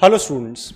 Hello students.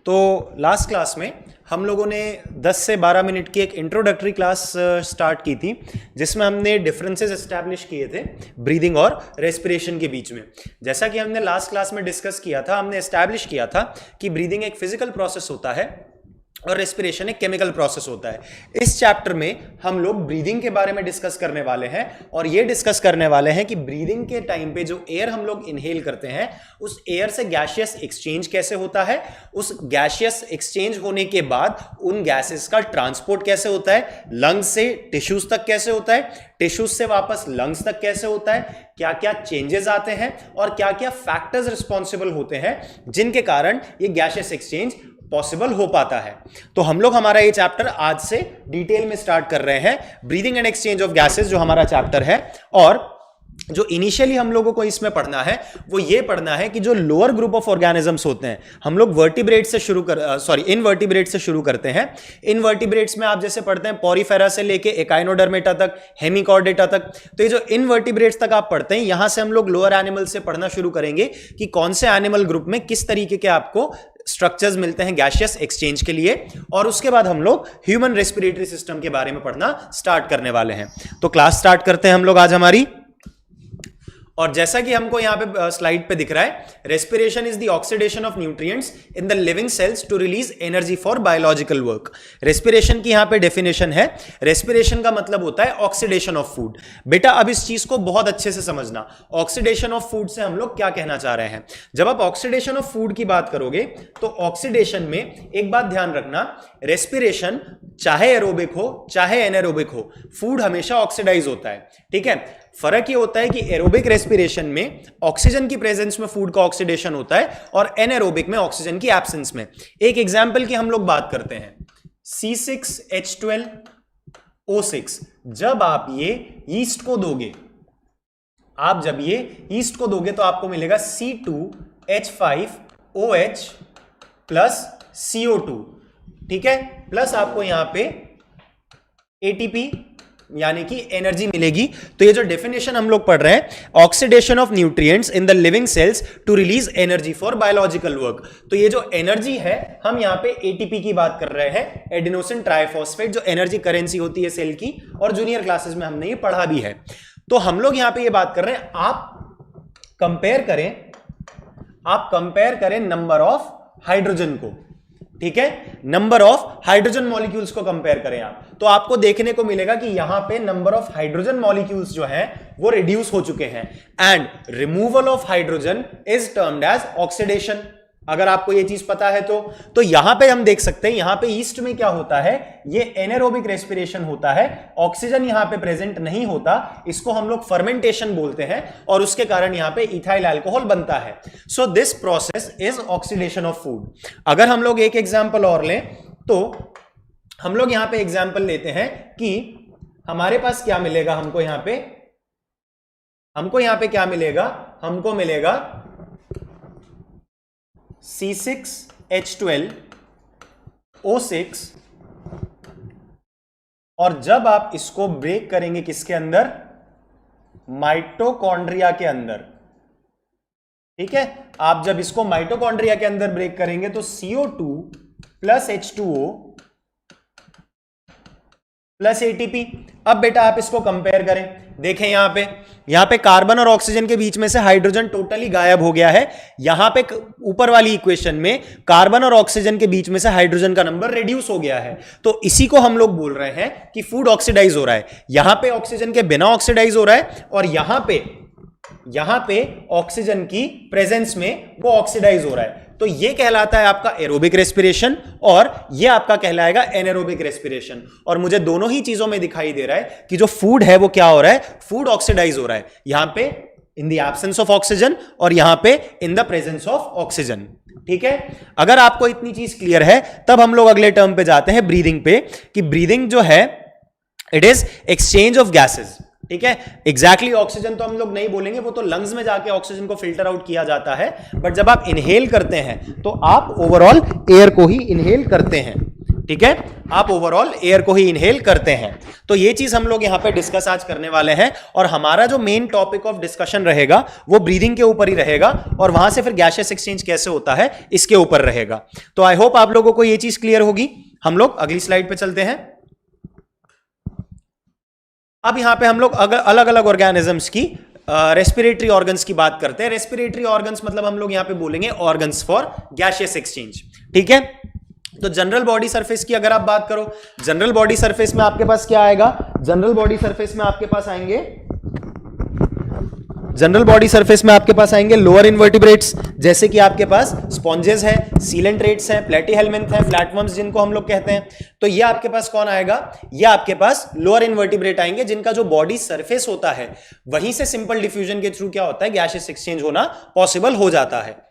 तो last class में हम लोगों ने 10 से 12 मिनट की एक इंट्रोडक्टरी क्लास स्टार्ट की थी, जिसमें हमने डिफरेंसेस एस्टैब्लिश किए थे ब्रीदिंग और रेस्पिरेशन के बीच में। जैसा कि हमने लास्ट क्लास में डिस्कस किया था, हमने एस्टैब्लिश किया था कि ब्रीदिंग एक फिजिकल प्रोसेस होता है और रेस्पिरेशन एक केमिकल प्रोसेस होता है। इस चैप्टर में हम लोग ब्रीदिंग के बारे में डिस्कस करने वाले हैं और ये डिस्कस करने वाले हैं कि ब्रीदिंग के टाइम पे जो एयर हम लोग इनहेल करते हैं उस एयर से गैसियस एक्सचेंज कैसे होता है, उस गैसियस एक्सचेंज होने के बाद उन गैसेस का ट्रांसपोर्ट कैसे होता है, लंग्स से टिश्यूज तक कैसे होता है, टिश्यूज से वापस लंग्स तक कैसे होता है, क्या क्या चेंजेस आते हैं और क्या क्या फैक्टर्स रिस्पॉन्सिबल होते हैं जिनके कारण ये गैसियस एक्सचेंज पॉसिबल हो पाता है। तो हम लोग हमारा ये चैप्टर आज से डिटेल में स्टार्ट कर रहे हैं, breathing and exchange of gases जो हमारा चैप्टर है। और जो इनिशियली हम लोगों को इसमें पढ़ना है वो ये पढ़ना है कि जो लोअर ग्रुप ऑफ ऑर्गेनिजम्स होते हैं, हम लोग वर्टिब्रेट से इनवर्टिब्रेट से शुरू करते हैं। इनवर्टिब्रेट्स में आप जैसे पढ़ते हैं पॉरीफेरा से लेके एकाइनोडर्मेटा तक, हेमिकॉर्डेटा तक। तो ये जो इनवर्टिब्रेट्स तक आप पढ़ते हैं, यहां से हम लोग लोअर एनिमल से पढ़ना शुरू करेंगे कि कौन से एनिमल ग्रुप में किस तरीके के आपको स्ट्रक्चर्स मिलते हैं गैसियस एक्सचेंज के लिए, और उसके बाद हम लोग ह्यूमन रेस्पिरेटरी सिस्टम के बारे में पढ़ना स्टार्ट करने वाले हैं। तो क्लास स्टार्ट करते हैं हम लोग आज हमारी। और जैसा कि हमको यहां पे स्लाइड पे दिख रहा है, respiration is the oxidation of nutrients in the living cells to release energy for biological work. Respiration की यहां पे डेफिनेशन है, रेस्पिरेशन का मतलब होता है ऑक्सीडेशन ऑफ फूड। बेटा अब इस चीज को बहुत अच्छे से समझना, ऑक्सीडेशन ऑफ फूड से हम लोग क्या कहना चाह रहे हैं। जब आप ऑक्सीडेशन ऑफ फूड की बात करोगे तो ऑक्सीडेशन में एक बात ध्यान रखना, रेस्पिरेशन चाहे एरोबिक हो चाहे एनारोबिक हो, फूड हमेशा ऑक्सीडाइज होता है। ठीक है, फर्क ये होता है कि एरोबिक रेस्पिरेशन में ऑक्सीजन की प्रेजेंस में फूड का ऑक्सीडेशन होता है और एनारोबिक में ऑक्सीजन की एब्सेंस में। एक एग्जांपल की हम लोग बात करते हैं, C6H12O6। जब आप ये ईस्ट को दोगे, तो आपको मिलेगा C2H5OH प्लस CO2। ठीक है, प्लस आपको यहां पे ATP यानी कि एनर्जी मिलेगी। तो ये जो डेफिनेशन हम लोग पढ़ रहे हैं, oxidation of nutrients in the living cells to release energy for biological work. तो ये जो एनर्जी है, हम यहाँ पे एटीपी की बात कर रहे हैं, एडिनोसिन ट्राइफॉस्फेट, जो एनर्जी करेंसी होती है सेल की, और जूनियर क्लासेस में हमने ये पढ़ा भी है। तो हम लोग यहाँ पे ये बात कर रहे हैं, आप कंपेयर करें नंबर ऑफ हाइड्रोजन को। ठीक है, नंबर ऑफ हाइड्रोजन मॉलिक्यूल्स को कंपेयर करें आप, तो आपको देखने को मिलेगा कि यहां पे नंबर ऑफ हाइड्रोजन मॉलिक्यूल्स जो हैं वो रिड्यूस हो चुके हैं, and removal of hydrogen is termed as oxidation. अगर आपको ये चीज पता है तो यहां पे हम देख सकते हैं, यहां पे ईस्ट में क्या होता है, ये एनारोबिक रेस्पिरेशन होता है, ऑक्सीजन यहां पे प्रेजेंट नहीं होता, इसको हम लोग फर्मेंटेशन बोलते हैं, और उसके कारण यहां पे इथाइल अल्कोहल बनता है। So this process is oxidation of food. अगर हम लोग एक एग्जांपल और लें, तो हम लोग यहां पे एग्जांपल लेते हैं कि हमारे पास क्या मिलेगा, हमको यहां पे क्या मिलेगा, हमको मिलेगा C6H12O6, और जब आप इसको ब्रेक करेंगे किसके अंदर, माइटोकॉन्ड्रिया के अंदर। ठीक है, आप जब इसको माइटोकॉन्ड्रिया के अंदर ब्रेक करेंगे तो CO2 plus H2O plus ATP। अब बेटा आप इसको कंपेयर करें, देखें यहां पे कार्बन और ऑक्सीजन के बीच में से हाइड्रोजन टोटली गायब हो गया है। यहां पे ऊपर वाली इक्वेशन में कार्बन और ऑक्सीजन के बीच में से हाइड्रोजन का नंबर रिड्यूस हो गया है। तो इसी को हम लोग बोल रहे हैं कि फूड ऑक्सीडाइज हो रहा है। यहां पे ऑक्सीजन के बिना ऑक्सीडाइज हो रहा है, और यहां पे ऑक्सीजन की प्रेजेंस में वो ऑक्सीडाइज हो रहा है। तो ये कहलाता है आपका एरोबिक रेस्पिरेशन, और ये आपका कहलाएगा एनारोबिक रेस्पिरेशन। और मुझे दोनों ही चीजों में दिखाई दे रहा है कि जो फूड है वो क्या हो रहा है, फूड ऑक्सीडाइज हो रहा है, यहां पे in the absence of oxygen और यहां पे in the presence of oxygen. ठीक है, अगर आपको इतनी चीज क्लियर है, तब हम लोग अगले टर्म पे जाते हैं, ब्रीदिंग पे, कि ब्रीदिंग जो है it is exchange of gases. ठीक है, एग्जैक्टली ऑक्सीजन तो हम लोग नहीं बोलेंगे, वो तो लंग्स में जाके ऑक्सीजन को फिल्टर आउट किया जाता है, बट जब आप इनहेल करते हैं तो आप ओवरऑल एयर को ही इनहेल करते हैं। ठीक है, आप ओवरऑल एयर को ही इनहेल करते हैं। तो ये चीज हम लोग यहां पे डिस्कस आज करने वाले हैं, और हमारा जो मेन टॉपिक ऑफ डिस्कशन रहेगा वो ब्रीदिंग के ऊपर ही रहेगा, और वहां से फिर गैसियस एक्सचेंज कैसे होता है इसके ऊपर रहेगा। तो आई होप आप लोगों को ये चीज क्लियर होगी। हम लोग अगली स्लाइड पे चलते हैं। अब यहां पे हम लोग अलग अलग ऑर्गेनिजम्स की रेस्पिरेटरी ऑर्गन्स की बात करते हैं। रेस्पिरेटरी ऑर्गन्स मतलब हम लोग यहां पे बोलेंगे ऑर्गन्स फॉर गैसियस एक्सचेंज। ठीक है, तो जनरल बॉडी सरफेस की अगर आप बात करो, जनरल बॉडी सरफेस में आपके पास क्या आएगा? जनरल बॉडी सरफेस में आपके पास आएंगे, जनरल बॉडी सरफेस में आपके पास आएंगे लोअर इन्वर्टिब्रेट्स, जैसे कि आपके पास स्पॉन्जेस है, सीलेंट्रेट्स है, प्लेटीहेल्मिन्थ है, फ्लैटवर्म्स जिनको हम लोग कहते हैं। तो ये आपके पास कौन आएगा? ये आपके पास लोअर इन्वर्टिब्रेट आएंगे, जिनका जो बॉडी सरफेस होता है वहीं से सिंपल डिफ्यूजन के थ्रू क्या होता है, गैसियस एक्सचेंज होना पॉसिबल हो जाता है।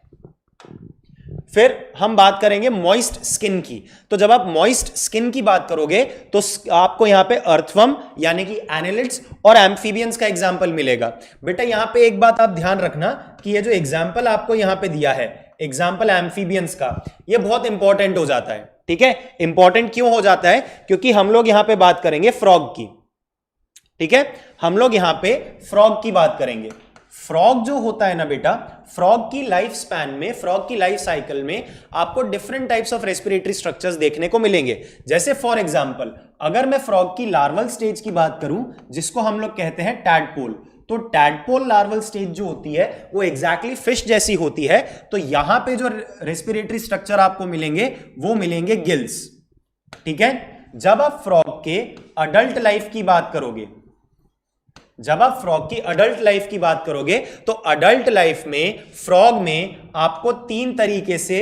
फिर हम बात करेंगे मॉइस्ट स्किन की। तो जब आप मॉइस्ट स्किन की बात करोगे तो आपको यहां पे अर्थवर्म यानी कि एनालिड्स और एम्फीबियंस का एग्जांपल मिलेगा। बेटा यहां पे एक बात आप ध्यान रखना कि ये जो एग्जांपल आपको यहां पे दिया है, एग्जांपल एम्फीबियंस का, ये बहुत इंपॉर्टेंट हो जाता है। ठीक है, इंपॉर्टेंट क्यों हो जाता है? क्योंकि हम लोग यहां पे बात करेंगे फ्रॉग की। ठीक है, हम लोग यहां पे फ्रॉग की बात करेंगे। फ्रॉग जो होता है ना बेटा, फ्रॉग की लाइफ स्पैन में, फ्रॉग की लाइफ साइकिल में आपको different types of respiratory structures देखने को मिलेंगे। जैसे फॉर एग्जांपल अगर मैं फ्रॉग की लार्वल स्टेज की बात करूं, जिसको हम लोग कहते हैं टैडपोल, तो टैडपोल लार्वल स्टेज जो होती है वो एग्जैक्टली फिश जैसी होती है। तो यहां पे जो रेस्पिरेटरी स्ट्रक्चर आपको मिलेंगे वो मिलेंगे गिल्स। ठीक है, जब आप फ्रॉग के अडल्ट लाइफ की बात करोगे, जब आप फ्रॉग की अडल्ट लाइफ की बात करोगे तो अडल्ट लाइफ में फ्रॉग में आपको 3 तरीके से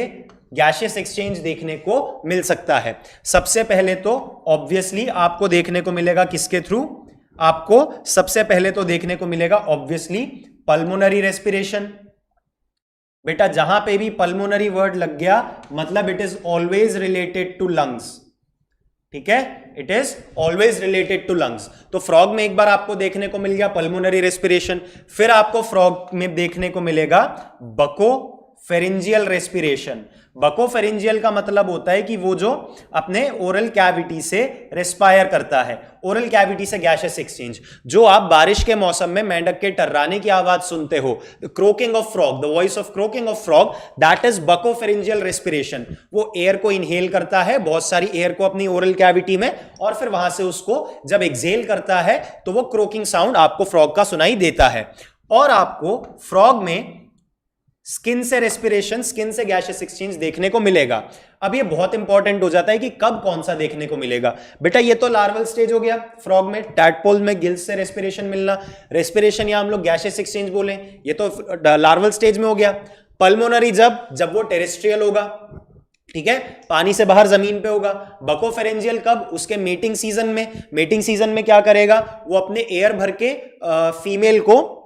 गैसियस एक्सचेंज देखने को मिल सकता है। सबसे पहले तो ऑब्वियसली आपको देखने को मिलेगा किसके थ्रू? आपको सबसे पहले तो देखने को मिलेगा ऑब्वियसली पल्मोनरी रेस्पिरेशन। बेटा जहां पे भी पल्मोनरी वर्ड लग गया मतलब it is always related to lungs. ठीक है, it is always related to lungs. तो फ्रॉग में एक बार आपको देखने को मिल गया पल्मोनरी रेस्पिरेशन, फिर आपको फ्रॉग में देखने को मिलेगा बकोफेरिंजियल रेस्पिरेशन। बकोफेरिंजियल का मतलब होता है कि वो जो अपने ओरल कैविटी से रेस्पायर करता है, ओरल कैविटी से गैसियस एक्सचेंज। जो आप बारिश के मौसम में मेंढक के टर्राने की आवाज सुनते हो, croaking of frog, the voice of croaking of frog, that is buccopharyngeal respiration. वो एयर को इनहेल करता है, बहुत सारी एयर को अपनी ओरल कैविटी में, और फिर वहां से उसको जब एक्सहेल करता है तो वो क्रोकिंग साउंड आपको फ्रॉग का सुनाई देता है। और आपको फ्रॉग में स्किन से रेस्पिरेशन, स्किन से गैसियस एक्सचेंज देखने को मिलेगा। अब ये बहुत इंपॉर्टेंट हो जाता है कि कब कौन सा देखने को मिलेगा। बेटा ये तो लार्वल स्टेज हो गया फ्रॉग में, टैडपोल में गिल्स से रेस्पिरेशन मिलना, रेस्पिरेशन या हम लोग गैसियस एक्सचेंज बोले, ये तो लार्वल स्टेज में हो गया। पल्मोनरी जब वो टेरेस्ट्रियल होगा, ठीक है, पानी से बाहर जमीन पे होगा। बकोफेरेंजियल कब? उसके मेटिंग सीजन में। मेटिंग सीजन में क्या करेगा वो? अपने एयर भर के फीमेल को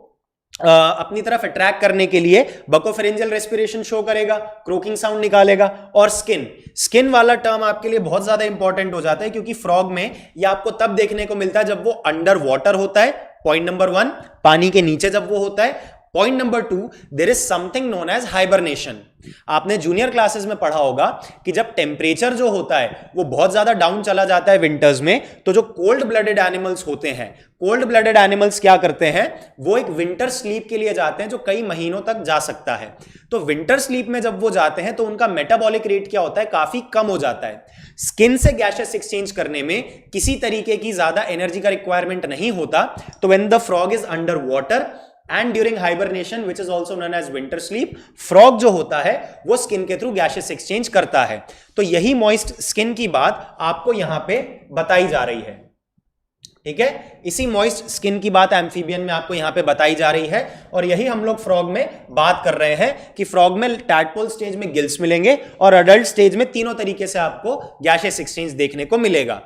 अपनी तरफ अट्रैक्ट करने के लिए बकोफेरेंजियल रेस्पिरेशन शो करेगा, क्रोकिंग साउंड निकालेगा। और स्किन वाला टर्म आपके लिए बहुत ज्यादा इंपॉर्टेंट हो जाता है, क्योंकि फ्रॉग में ये आपको तब देखने को मिलता है जब वो अंडर वाटर होता है, पॉइंट नंबर 1, पानी के नीचे जब वो होता है। Point number 2, there is something known as hibernation. आपने जूनियर क्लासेस में पढ़ा होगा कि जब टेम्परेचर जो होता है वो बहुत ज्यादा डाउन चला जाता है विंटर्स में, तो जो कोल्ड ब्लडेड एनिमल्स होते हैं, कोल्ड ब्लडेड एनिमल्स क्या करते हैं? वो एक विंटर स्लीप के लिए जाते हैं जो कई महीनों तक जा सकता है। तो विंटर स्लीप में जब वो जाते हैं तो उनका मेटाबॉलिक रेट क्या होता है? काफी कम हो जाता है। स्किन से गैसियस एक्सचेंज करने में किसी तरीके की ज्यादा एनर्जी का रिक्वायरमेंट नहीं होता। तो when the frog is under water and during hibernation which is also known as winter sleep, frog जो होता है वो स्किन के थ्रू गैसियस एक्सचेंज करता है। तो यही मॉइस्ट स्किन की बात आपको यहां पे बताई जा रही है। ठीक है, इसी मॉइस्ट स्किन की बात एम्फीबियन में आपको यहां पे बताई जा रही है, और यही हम लोग फ्रॉग में बात कर रहे हैं कि फ्रॉग में टैडपोल स्टेज में गिल्स मिलेंगे और अडल्ट स्टेज में तीनों तरीके से आपको गैसियस एक्सचेंज देखने को मिलेगा।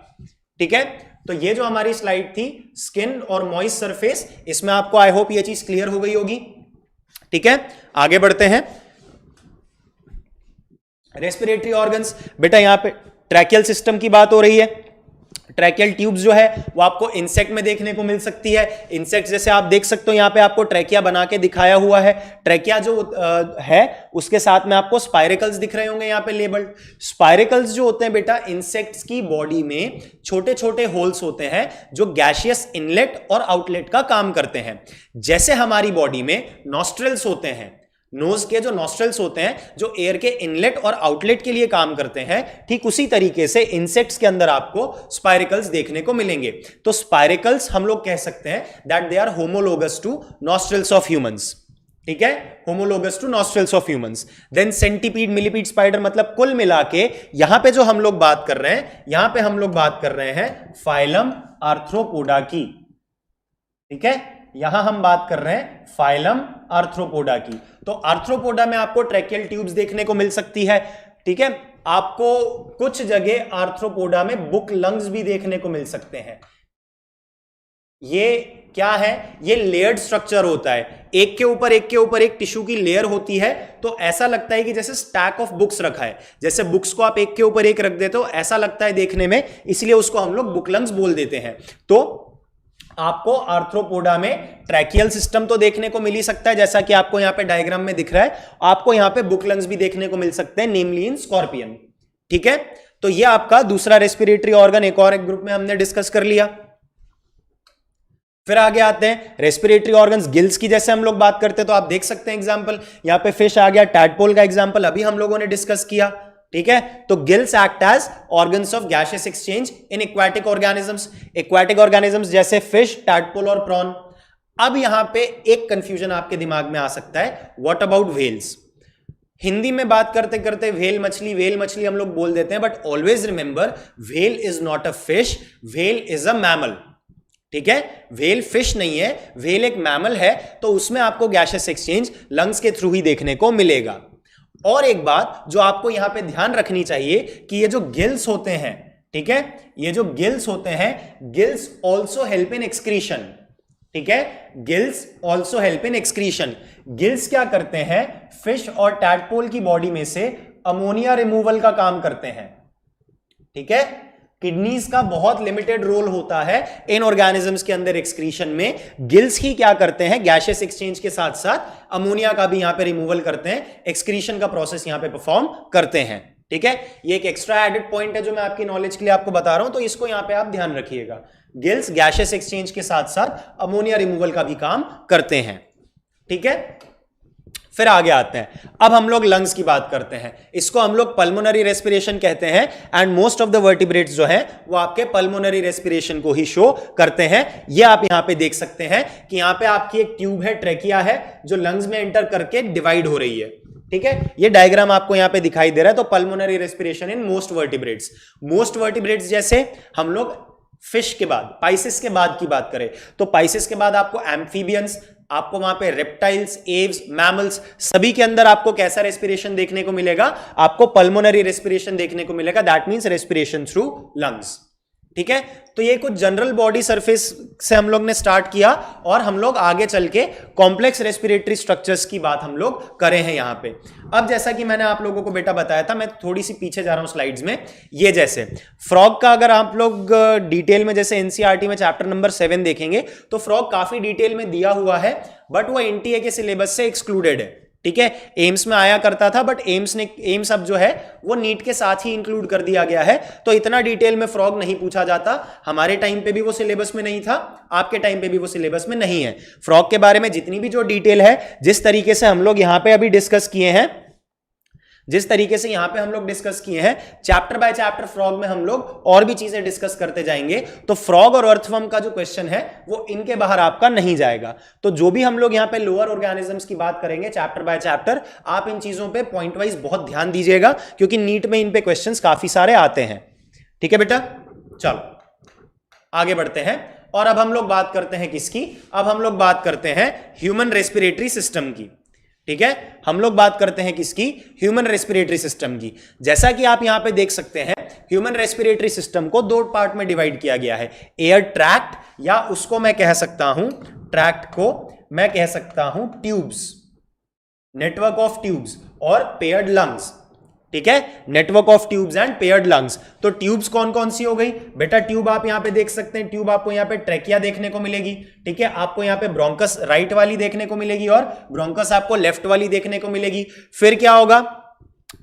ठीक है, तो ये जो हमारी स्लाइड थी स्किन और मॉइस्ट सरफेस, इसमें आपको आई होप ये चीज क्लियर हो गई होगी। ठीक है, आगे बढ़ते हैं। रेस्पिरेटरी ऑर्गन्स, बेटा यहां पे ट्रैकियल सिस्टम की बात हो रही है। ट्रैकियल ट्यूब्स जो है वो आपको इंसेक्ट में देखने को मिल सकती है। इंसेक्ट जैसे आप देख सकते हो यहां पे आपको ट्रैकिया बना के दिखाया हुआ है। ट्रैकिया जो है उसके साथ में आपको स्पाइरेकल्स दिख रहे होंगे यहां पे लेबल्ड। स्पाइरेकल्स जो होते हैं बेटा इंसेक्ट्स की बॉडी में छोटे छोटे होल्स होते हैं जो गैसियस इनलेट और आउटलेट का काम करते हैं। जैसे हमारी बॉडी में नॉस्ट्रल्स होते हैं, नोज के जो नॉस्ट्रल्स होते हैं जो एयर के इनलेट और आउटलेट के लिए काम करते हैं, ठीक उसी तरीके से इंसेक्ट्स के अंदर आपको स्पाइरेकल्स देखने को मिलेंगे। तो स्पाइरेकल्स हम लोग कह सकते हैं that they are homologous to nostrils of humans. ठीक है, homologous to nostrils of humans. Then centipede, millipede, spider, मतलब कुल मिला के यहां पे जो हम लोग बात कर रहे हैं, यहां पे हम लोग बात कर रहे हैं फाइलम आर्थ्रोपोडा की। ठीक है, यहां हम बात कर रहे हैं फाइलम आर्थ्रोपोडा की। तो आर्थ्रोपोडा में आपको ट्रैकियल ट्यूब्स देखने को मिल सकती है। ठीक है, आपको कुछ जगह आर्थ्रोपोडा में बुक लंग्स भी देखने को मिल सकते हैं। ये क्या है? ये लेयर्ड स्ट्रक्चर होता है, एक के ऊपर एक के ऊपर एक टिश्यू की लेयर होती है। तो ऐसा लगता है कि जैसे स्टैक ऑफ बुक्स रखा है, जैसे बुक्स को आप एक के ऊपर एक रख देते हो, ऐसा लगता है देखने में, इसलिए उसको हम लोग बुक लंग्स बोल देते हैं। तो आपको आर्थ्रोपोडा में ट्रैकियल सिस्टम तो देखने को मिल ही सकता है, जैसा कि आपको यहां पे डायग्राम में दिख रहा है। आपको यहां पे बुक लंग्स भी देखने को मिल सकते हैं, नेमली इन स्कॉर्पियन। ठीक है, तो ये आपका दूसरा रेस्पिरेटरी ऑर्गन एक और एक ग्रुप में हमने डिस्कस कर लिया। फिर आगे आते हैं रेस्पिरेटरी ऑर्गन्स गिल्स की। जैसे हम लोग बात करते हैं तो आप देख सकते हैं एग्जांपल, यहां पे फिश आ गया, टैडपोल का एग्जांपल अभी हम लोगों ने डिस्कस किया। ठीक है, तो gills act as organs of gaseous exchange in aquatic organisms. Aquatic organisms जैसे फिश, टैडपोल और प्रॉन। अब यहां पे एक कंफ्यूजन आपके दिमाग में आ सकता है, व्हाट अबाउट व्हेल्स? हिंदी में बात करते करते व्हेल मछली हम लोग बोल देते हैं, but always remember whale is not a fish, whale is a mammal. ठीक है, व्हेल फिश नहीं है, व्हेल एक मैमल है। तो उसमें आपको गैसियस एक्सचेंज लंग्स के थ्रू ही देखने को मिलेगा। और एक बात जो आपको यहां पे ध्यान रखनी चाहिए कि ये जो गिल्स होते हैं, ठीक है, ये जो गिल्स होते हैं, gills also help in excretion. ठीक है, gills also help in excretion. Gills क्या करते हैं? फिश और टैडपोल की बॉडी में से अमोनिया रिमूवल का काम करते हैं। ठीक है, किडनीज का बहुत लिमिटेड रोल होता है इन ऑर्गेनिजम्स के अंदर एक्सक्रीशन में। गिल्स ही क्या करते हैं? गैसियस एक्सचेंज के साथ साथ अमोनिया का भी यहां पे रिमूवल करते हैं, एक्सक्रीशन का प्रोसेस यहां पे परफॉर्म करते हैं। ठीक है, ये एक एक्स्ट्रा एडेड पॉइंट है जो मैं आपकी नॉलेज के लिए आपको बता रहा हूं, तो इसको यहां पे आप ध्यान रखिएगा। गिल्स गैसियस एक्सचेंज के साथ साथ अमोनिया रिमूवल का भी काम करते हैं। ठीक है, फिर आगे आते हैं। अब हम लोग लंग्स की बात करते हैं, इसको हम लोग पल्मोनरी रेस्पिरेशन कहते हैं। And most of the vertebrates जो है वो आपके पल्मोनरी रेस्पिरेशन को ही शो करते हैं। ये आप यहां पे देख सकते हैं कि यहां पे आपकी एक ट्यूब है, ट्रैकिया है, जो लंग्स में एंटर करके डिवाइड हो रही है। ठीक है, ये डायग्राम आपको यहां पे दिखाई दे रहा है। तो pulmonary respiration in most vertebrates. Most vertebrates जैसे हम लोग फिश के बाद, पाइसेस के बाद की बात करें तो पाइसेस के बाद आपको एम्फीबियंस, आपको वहां पे रेप्टाइल्स, एव्स, मैमल्स, सभी के अंदर आपको कैसा रेस्पिरेशन देखने को मिलेगा? आपको पल्मोनरी रेस्पिरेशन देखने को मिलेगा। That means respiration through lungs. ठीक है, तो ये कुछ जनरल बॉडी सरफेस से हम लोग ने स्टार्ट किया और हम लोग आगे चल के कॉम्प्लेक्स रेस्पिरेटरी स्ट्रक्चर्स की बात हम लोग करे हैं यहां पे। अब जैसा कि मैंने आप लोगों को बेटा बताया था, मैं थोड़ी सी पीछे जा रहा हूं स्लाइड्स में। ये जैसे फ्रॉग का अगर आप लोग डिटेल में जैसे एनसीईआरटी में चैप्टर नंबर 7 देखेंगे तो फ्रॉग काफी डिटेल में दिया हुआ है, बट वो एनटीए के सिलेबस से एक्सक्लूडेड है। ठीक है, एम्स में आया करता था, बट एम्स अब जो है वो नीट के साथ ही इंक्लूड कर दिया गया है। तो इतना डिटेल में फ्रॉग नहीं पूछा जाता। हमारे टाइम पे भी वो सिलेबस में नहीं था, आपके टाइम पे भी वो सिलेबस में नहीं है। फ्रॉग के बारे में जितनी भी जो डिटेल है, जिस तरीके से हम लोग यहां पे अभी डिस्कस किए हैं, जिस तरीके से यहां पे हम लोग डिस्कस किए हैं, चैप्टर बाय चैप्टर फ्रॉग में हम लोग और भी चीजें डिस्कस करते जाएंगे। तो फ्रॉग और अर्थवर्म का जो क्वेश्चन है वो इनके बाहर आपका नहीं जाएगा। तो जो भी हम लोग यहां पे लोअर ऑर्गेनिजम्स की बात करेंगे चैप्टर बाय चैप्टर, आप इन चीजों पे पॉइंट वाइज बहुत ध्यान दीजिएगा, क्योंकि नीट में इन पे क्वेश्चंस काफी सारे आते हैं। ठीक है बेटा, चलो आगे बढ़ते हैं। और अब हम लोग बात करते हैं किसकी? अब हम लोग बात करते हैं ह्यूमन रेस्पिरेटरी सिस्टम की। ठीक है, हम लोग बात करते हैं किसकी? ह्यूमन रेस्पिरेटरी सिस्टम की। जैसा कि आप यहां पे देख सकते हैं, ह्यूमन रेस्पिरेटरी सिस्टम को दो पार्ट में डिवाइड किया गया है। एयर ट्रैक्ट, या उसको मैं कह सकता हूं, ट्रैक्ट को मैं कह सकता हूं ट्यूब्स, नेटवर्क ऑफ ट्यूब्स, और पेयर्ड लंग्स। ठीक है, network of tubes and paired lungs. तो ट्यूब्स कौन कौन सी हो गई बेटा? ट्यूब आप यहां पे देख सकते हैं, ट्यूब आपको यहां पे ट्रैकिया देखने को मिलेगी, ठीक है, आपको यहां पे ब्रोंकस राइट वाली देखने को मिलेगी और ब्रोंकस आपको लेफ्ट वाली देखने को मिलेगी। फिर क्या होगा?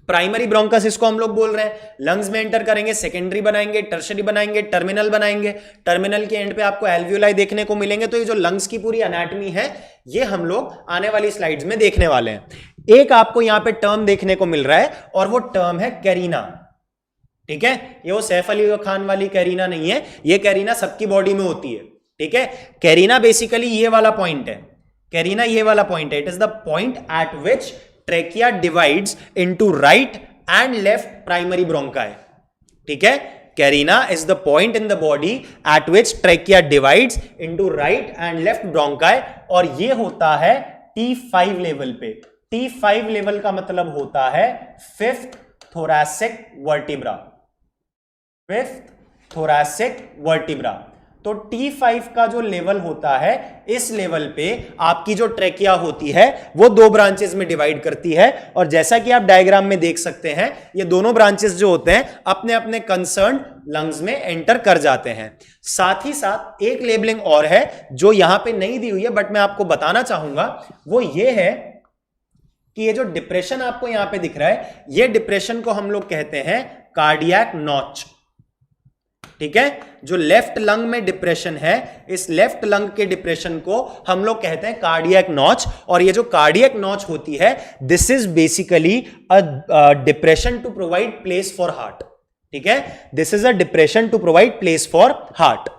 प्राइमरी ब्रोंकस इसको हम लोग बोल रहे हैं, लंग्स में एंटर करेंगे, सेकेंडरी बनाएंगे, टर्शरी बनाएंगे, टर्मिनल बनाएंगे, टर्मिनल के एंड पे आपको एल्वियोलाई देखने को मिलेंगे। तो ये जो लंग्स की पूरी एनाटॉमी है ये हम लोग आने वाली स्लाइड्स में देखने वाले हैं। एक आपको यहां पे टर्म देखने को मिल रहा है और वो टर्म है कैरीना, ठीक है, ये वो सैफ अली खान वाली कैरीना नहीं है, ये कैरीना सबकी बॉडी में होती है, ठीक है। कैरीना बेसिकली ये वाला पॉइंट है, कैरीना ये वाला पॉइंट है, it is the point at which trachea divides into right and left primary bronchi, ठीक है। Carina is the point in the body at which trachea divides into right and left bronchi, और ये होता है T5 level पे। T5 level का मतलब होता है fifth thoracic vertebra, fifth thoracic vertebra. तो T5 का जो लेवल होता है, इस लेवल पे आपकी जो ट्रेकिया होती है वो दो ब्रांचेस में डिवाइड करती है, और जैसा कि आप डायग्राम में देख सकते हैं ये दोनों ब्रांचेस जो होते हैं अपने अपने कंसर्न लंग्स में एंटर कर जाते हैं। साथ ही साथ एक लेबलिंग और है जो यहां पे नहीं दी हुई है बट मैं आपको बताना चाहूंगा, वो ये है कि ये जो डिप्रेशन आपको यहां पे दिख रहा है, ये डिप्रेशन को हम लोग कहते हैं कार्डियक नॉच, ठीक है। जो लेफ्ट लंग में डिप्रेशन है, इस लेफ्ट लंग के डिप्रेशन को हम लोग कहते हैं कार्डियक नॉच, और ये जो कार्डियक नॉच होती है this is basically a depression to provide place for heart, ठीक है, this is a depression to provide place for heart,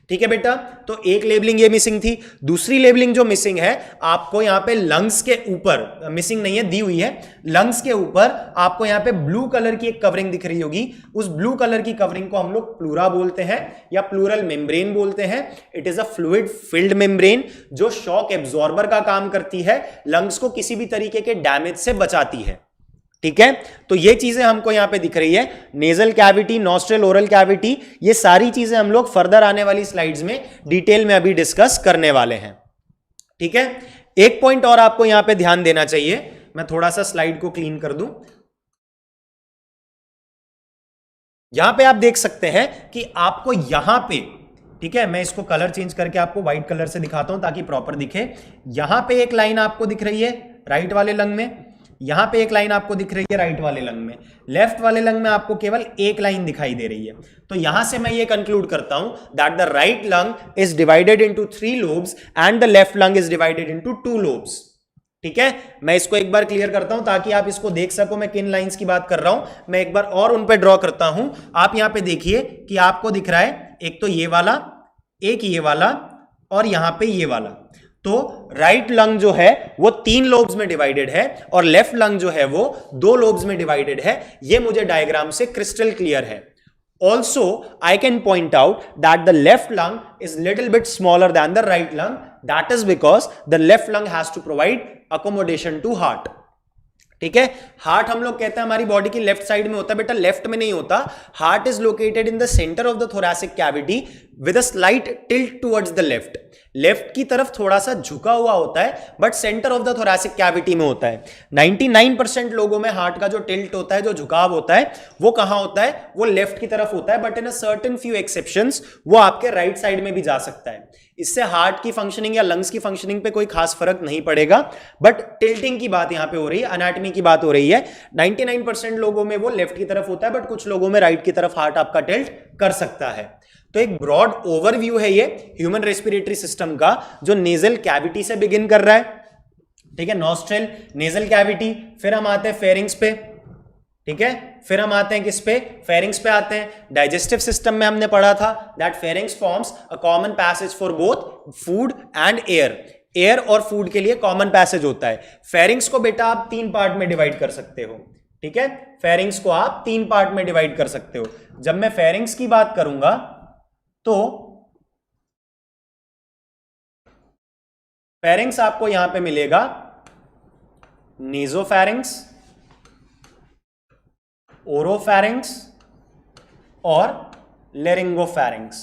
ठीक है बेटा। तो एक लेबलिंग ये मिसिंग थी। दूसरी लेबलिंग जो मिसिंग है आपको यहां पे लंग्स के ऊपर, मिसिंग नहीं है, दी हुई है, लंग्स के ऊपर आपको यहां पे ब्लू कलर की एक कवरिंग दिख रही होगी। उस ब्लू कलर की कवरिंग को हम लोग प्लूरा बोलते हैं या प्लूरल मेम्ब्रेन बोलते हैं। It is a fluid filled membrane जो शॉक एब्जॉर्बर का काम करती है, लंग्स को किसी भी तरीके के डैमेज से बचाती है, ठीक है। तो ये चीजें हमको यहां पे दिख रही है, nasal cavity, nostril, oral cavity, ये सारी चीजें हम लोग फर्दर आने वाली स्लाइड्स में डिटेल में अभी डिस्कस करने वाले हैं, ठीक है। एक पॉइंट और आपको यहां पे ध्यान देना चाहिए, मैं थोड़ा सा स्लाइड को क्लीन कर दूं। यहां पे आप देख सकते हैं कि आपको यहां पे, ठीक है, मैं इसको कलर चेंज करके आपको व्हाइट कलर से दिखाता हूं ताकि प्रॉपर दिखे। यहां पे एक लाइन आपको दिख रही है राइट वाले लंग में, यहां पे एक लाइन आपको दिख रही है राइट वाले लंग में, लेफ्ट वाले लंग में आपको केवल एक लाइन दिखाई दे रही है। तो यहां से मैं ये कंक्लूड करता हूं that the right lung is divided into 3 lobes and the left lung is divided into 2 lobes, ठीक है। मैं इसको एक बार क्लियर करता हूं ताकि आप इसको देख सको मैं किन लाइंस की बात कर रहा हूं। मैं एक बार और उन पे ड्रॉ करता हूं। आप यहां पे देखिए कि आपको दिख रहा है एक तो ये वाला, एक ये वाला और यहां पे ये वाला। तो राइट लंग जो है वो 3 लोब्स में डिवाइडेड है और लेफ्ट लंग जो है वो 2 लोब्स में डिवाइडेड है। ये मुझे डायग्राम से क्रिस्टल क्लियर है। Also I can point out that the left lung is little bit smaller than the right lung, that is because the left lung has to provide accommodation to heart, ठीक है। Heart हम लोग कहते हैं हमारी body की left side में होता है, बेटा लेफ्ट में नहीं होता। Heart is located in the centre of the thoracic cavity with a slight tilt towards the left. Left की तरफ थोड़ा सा झुका हुआ होता है but centre of the thoracic cavity में होता है। 99% लोगों में हार्ट का जो टिल्ट होता है, जो झुकाव होता है, वो कहां होता है? वो लेफ्ट की तरफ होता है, but in a certain few exceptions वो आपके राइट साइड में भी जा सकता है। इससे हार्ट की फंक्शनिंग या लंग्स की फंक्शनिंग पे कोई खास फर्क नहीं पड़ेगा, बट टिल्टिंग की बात यहां पे हो रही है, एनाटॉमी की बात हो रही है। 99% लोगों में वो लेफ्ट की तरफ होता है बट कुछ लोगों में राइट की तरफ हार्ट आपका टिल्ट कर सकता है। तो एक ब्रॉड ओवरव्यू है ये ह्यूमन रेस्पिरेटरी सिस्टम का, जो नेजल कैविटी से बिगिन कर रहा है, ठीक है, नॉस्ट्रल, नेजल कैविटी, फिर हम आते हैं फेरिंग्स पे, ठीक है, फिर हम आते हैं किस पे? फेरिंग्स पे आते हैं। डाइजेस्टिव सिस्टम में हमने पढ़ा था that pharynx forms a common passage for both food and air. Air और फूड के लिए कॉमन पैसेज होता है। फेरिंग्स को बेटा आप 3 पार्ट में डिवाइड कर सकते हो, ठीक है, फेरिंग्स को आप 3 पार्ट में डिवाइड कर सकते हो। जब मैं फेरिंग्स की बात करूंगा तो फेरिंग्स आपको यहां पे मिलेगा नेजोफेरिंग्स, ओरोफेरिंग्स और लेरिंगोफेरिंग्स।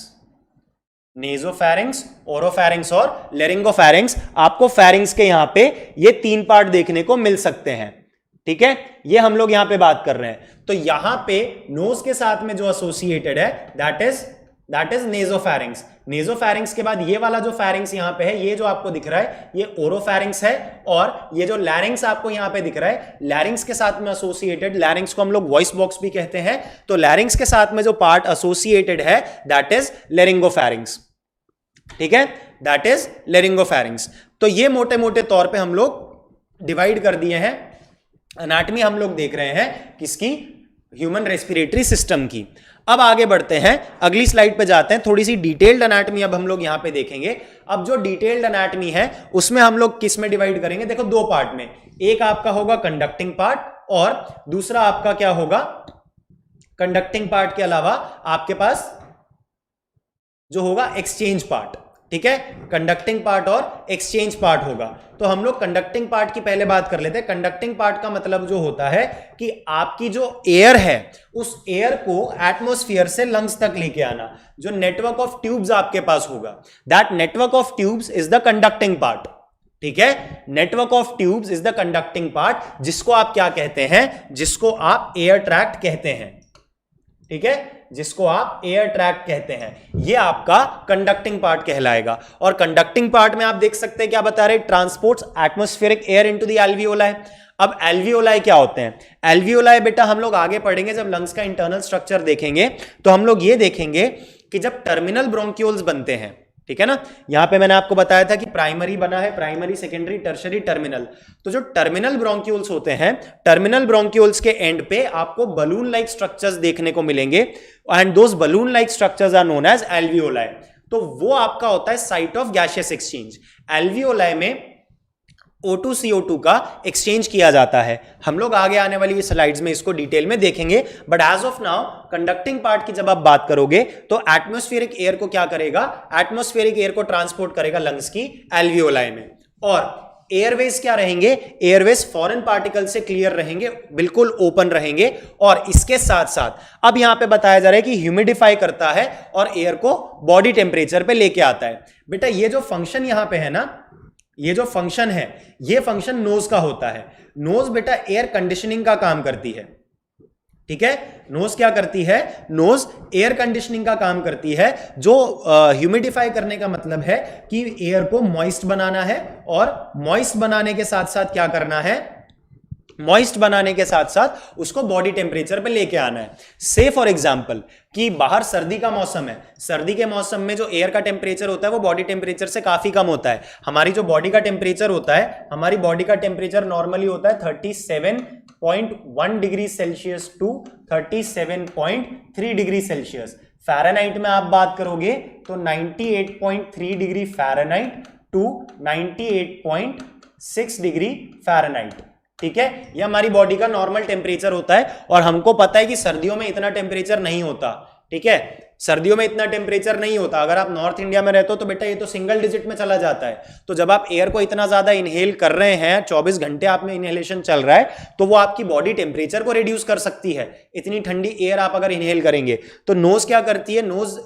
नेजोफेरिंग्स, ओरोफेरिंग्स और लेरिंगोफेरिंग्स, आपको फेरिंग्स के यहां पे ये 3 पार्ट देखने को मिल सकते हैं, ठीक है, ये हम लोग यहां पे बात कर रहे हैं। तो यहां पे नोज के साथ में जो एसोसिएटेड है दैट इज नेजोफैरिंग्स। नेजोफैरिंग्स के बाद ये वाला जो फैरिंग्स यहां पे है, ये जो आपको दिख रहा है, ये ओरोफैरिंग्स है। और ये जो लैरिंग्स आपको यहां पे दिख रहा है, लैरिंग्स के साथ में एसोसिएटेड, लैरिंग्स को हम लोग वॉइस बॉक्स भी कहते हैं। तो लैरिंग्स के साथ में जो पार्ट एसोसिएटेड है दैट इज लेरिंगोफैरिंग्स। ठीक है, दैट इज लेरिंगोफैरिंग्स। तो ये मोटे मोटे तौर पे हम लोग डिवाइड कर दिए हैं। एनाटमी हम लोग देख रहे हैं किसकी, ह्यूमन रेस्पिरेटरी सिस्टम की। अब आगे बढ़ते हैं, अगली स्लाइड पे जाते हैं। थोड़ी सी डिटेल्ड एनाटमी अब हम लोग यहां पे देखेंगे। अब जो डिटेल्ड एनाटमी है उसमें हम लोग किस में डिवाइड करेंगे, देखो दो पार्ट में। एक आपका होगा कंडक्टिंग पार्ट और दूसरा आपका क्या होगा, कंडक्टिंग पार्ट के अलावा आपके पास जो होगा एक्सचेंज पार्ट। ठीक है, कंडक्टिंग पार्ट और एक्सचेंज पार्ट होगा। तो हम लोग कंडक्टिंग पार्ट की पहले बात कर लेते हैं। कंडक्टिंग पार्ट का मतलब जो होता है कि आपकी जो एयर है उस एयर को एटमॉस्फेयर से लंग्स तक लेके आना। जो नेटवर्क ऑफ ट्यूब्स आपके पास होगा, that network of tubes is the conducting part. ठीक है, network of tubes is the conducting part, जिसको आप क्या कहते हैं, जिसको आप एयर ट्रैक्ट कहते हैं। ठीक है, जिसको आप एयर ट्रैक्ट कहते हैं, ये आपका कंडक्टिंग पार्ट कहलाएगा। और कंडक्टिंग पार्ट में आप देख सकते हैं क्या बता रहे, transports atmospheric air into the alveoli. अब एल्वियोलाई क्या होते हैं, एल्वियोलाई बेटा हम लोग आगे पढ़ेंगे, जब लंग्स का इंटरनल स्ट्रक्चर देखेंगे तो हम लोग ये देखेंगे कि जब टर्मिनल ब्रोंक्यूल्स बनते हैं, ठीक है ना, यहां पे मैंने आपको बताया था कि प्राइमरी बना है, प्राइमरी, सेकेंडरी, टर्शरी, टर्मिनल। तो जो टर्मिनल ब्रोंक्यूल्स होते हैं, टर्मिनल ब्रोंक्यूल्स के एंड पे आपको बलून लाइक स्ट्रक्चर्स देखने को मिलेंगे and those balloon like structures are known as alveoli. तो वो आपका होता है site of gaseous exchange. Alveoli में O2 CO2 का एक्सचेंज किया जाता है। हम लोग आगे आने वाली स्लाइड्स में इसको डिटेल में देखेंगे, but as of now conducting part की जब आप बात करोगे तो एटमॉस्फेरिक एयर को क्या करेगा, एटमॉस्फेरिक एयर को ट्रांसपोर्ट करेगा लंग्स की एल्वियोलाई में। और एयरवेज क्या रहेंगे, एयरवेज फॉरेन पार्टिकल से क्लियर रहेंगे, बिल्कुल ओपन रहेंगे। और इसके साथ साथ अब यहां पे बताया जा रहा है कि ह्यूमिडिफाई करता है और एयर को बॉडी टेम्परेचर पे लेके आता है। बेटा ये जो फंक्शन यहां पे है ना, ये जो फंक्शन है, ये फंक्शन नोज का होता है। नोज बेटा एयर कंडीशनिंग का काम करती है। ठीक है, नोज क्या करती है, नोज एयर कंडीशनिंग का काम करती है। जो ह्यूमिडिफाई करने का मतलब है कि एयर को मॉइस्ट बनाना है, और मॉइस्ट बनाने के साथ साथ क्या करना है, मॉइस्ट बनाने के साथ साथ उसको बॉडी टेम्परेचर पे लेके आना है। से फॉर एग्जांपल कि बाहर सर्दी का मौसम है, सर्दी के मौसम में जो एयर का टेम्परेचर होता है वो बॉडी टेम्परेचर से काफी कम होता है। हमारी जो बॉडी का टेम्परेचर होता है, हमारी बॉडी का टेम्परेचर नॉर्मली होता है 37.1 degree Celsius to 37.3 degree Celsius. Fahrenheit में आप बात करोगे तो 98.3 degree Fahrenheit to 98.6 degree Fahrenheit. ठीक है, ये हमारी बॉडी का नॉर्मल टेम्परेचर होता है। और हमको पता है कि सर्दियों में इतना टेम्परेचर नहीं होता। ठीक है, सर्दियों में इतना टेम्परेचर नहीं होता। अगर आप नॉर्थ इंडिया में रहते हो तो बेटा ये तो सिंगल डिजिट में चला जाता है। तो जब आप एयर को इतना ज्यादा इनहेल कर रहे हैं, 24 घंटे आप में इनहेलेशन चल रहा है, तो वो आपकी बॉडी टेम्परेचर को रिड्यूस कर सकती है। इतनी ठंडी एयर आप अगर इनहेल करेंगे तो नोज क्या करती है, नोज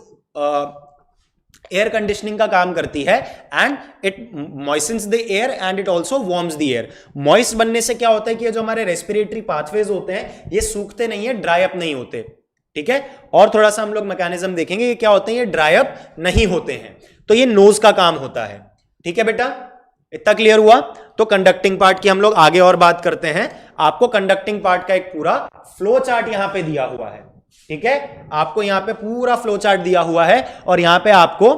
एयर कंडीशनिंग का काम करती है and it moistens the air and it also warms the air. Moist बनने से क्या होता है कि ये जो हमारे रेस्पिरेटरी पाथवेज होते हैं ये सूखते नहीं है, ड्राई अप नहीं होते। ठीक है, और थोड़ा सा हम लोग मैकेनिज्म देखेंगे ये क्या होते हैं, ये ड्राई अप नहीं होते हैं। तो ये नोज का काम होता है। ठीक है बेटा, इतना क्लियर हुआ। तो कंडक्टिंग पार्ट की हम लोग आगे और बात करते हैं। आपको कंडक्टिंग पार्ट का एक पूरा फ्लो चार्ट यहां पे दिया हुआ है। ठीक है, आपको यहां पे पूरा फ्लो चार्ट दिया हुआ है और यहां पे आपको